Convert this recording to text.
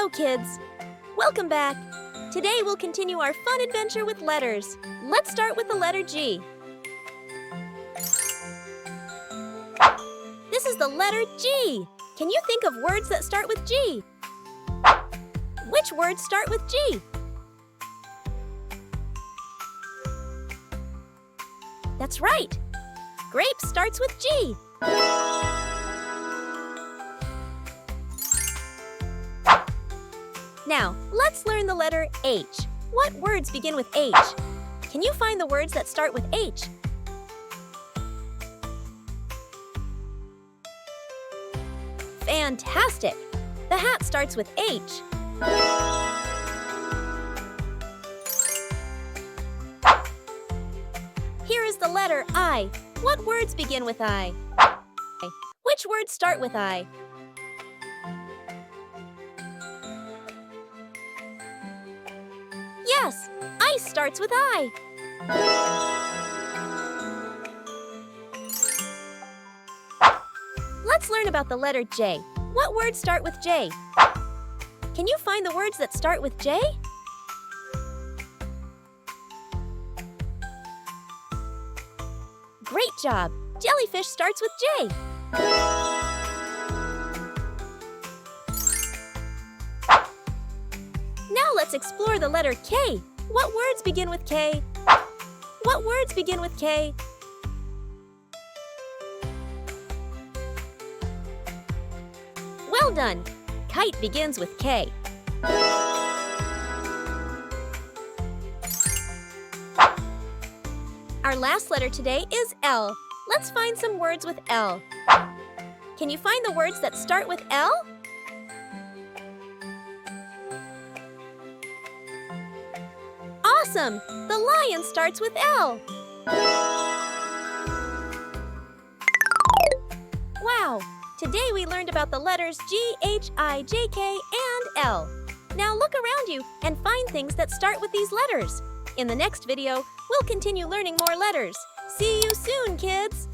Hello, kids! Welcome back! Today we'll continue our fun adventure with letters. Let's start with the letter G. This is the letter G. Can you think of words that start with G? Which words start with G? That's right! Grape starts with G. Now, let's learn the letter H. What words begin with H? Can you find the words that start with H? Fantastic! The hat starts with H. Here is the letter I. What words begin with I? Which words start with I? Yes, ice starts with I. Let's learn about the letter J. What words start with J? Can you find the words that start with J? Great job! Jellyfish starts with J. Now let's explore the letter K. What words begin with K? What words begin with K? Well done! Kite begins with K. Our last letter today is L. Let's find some words with L. Can you find the words that start with L? Awesome! The lion starts with L. Wow! Today we learned about the letters G, H, I, J, K, and L. Now look around you and find things that start with these letters. In the next video, we'll continue learning more letters. See you soon, kids!